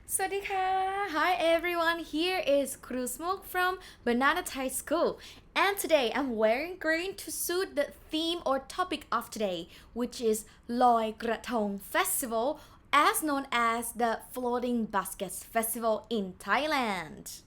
Swadika! Hi everyone, here is Kru Smoke from Banana Thai School, and today I'm wearing green to suit the theme or topic of today, which is Loy Krathong Festival, as known as the Floating Baskets Festival in Thailand.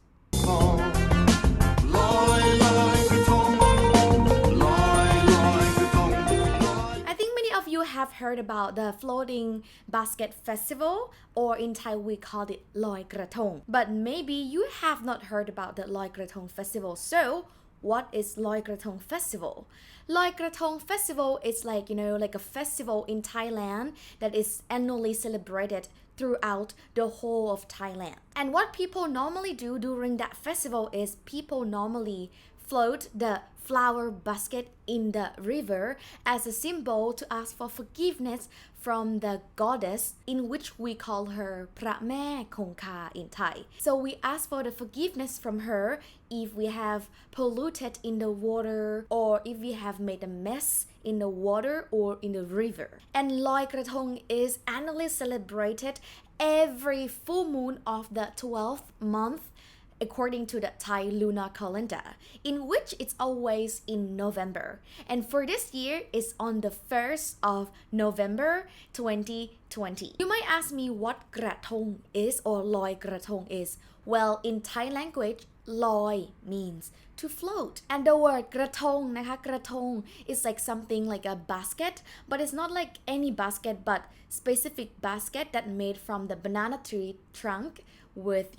I think many of you have heard about the Floating Basket Festival, or in Thai we call it Loy Krathong. But maybe you have not heard about the Loy Krathong Festival. So, what is Loy Krathong Festival? Loy Krathong Festival is like a festival in Thailand that is annually celebrated throughout the whole of Thailand. And what people normally do during that festival is people normally float the flower basket in the river as a symbol to ask for forgiveness from the goddess, in which we call her P'ra Mae Kong Ka in Thai. So we ask for the forgiveness from her if we have polluted in the water, or if we have made a mess in the water or in the river. And Loy Krathong is annually celebrated every full moon of the 12th month according to the Thai lunar calendar, in which it's always in November. And for this year, it's on the 1st of November 2020. You might ask me what Graton is, or Loy Krathong is. Well, in Thai language, Loy means to float. And the word Graton, Graton is like something like a basket, but it's not like any basket, but specific basket that made from the banana tree trunk with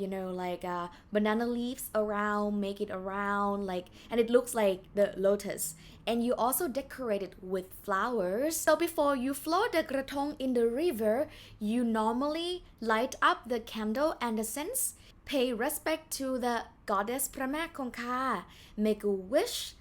banana leaves around, make it around and it looks like the lotus, and you also decorate it with flowers. So before you float the graton in the river, you normally light up the candle and the scents, pay respect to the goddess P'ra Mae Kong Ka, make a wish,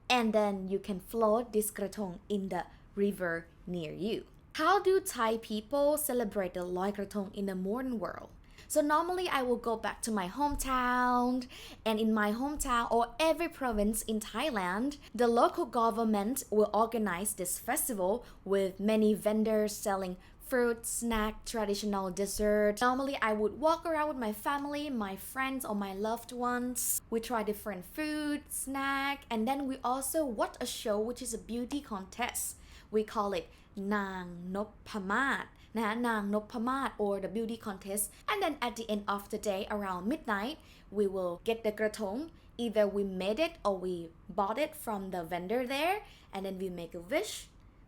and then you can float this graton in the river near you. How do Thai people celebrate the Loy Krathong in the modern world? So normally I will go back to my hometown, and in my hometown or every province in Thailand, the local government will organize this festival with many vendors selling fruit, snack, traditional dessert. Normally I would walk around with my family, my friends or my loved ones. We try different food, snack, and then we also watch a show which is a beauty contest. We call it Nang Noppamat, Nang Noppamat, or the beauty contest. And then at the end of the day, around midnight, we will get the graton. Either we made it or we bought it from the vendor there, and then we make a wish,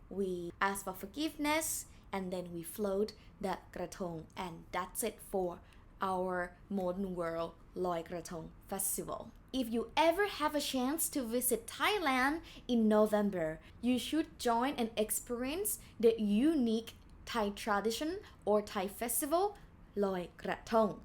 we ask for forgiveness, and then we float the graton. And that's it for our modern world Loy Krathong Festival. If you ever have a chance to visit Thailand in November, you should join and experience the unique Thai tradition or Thai festival, Loy Krathong.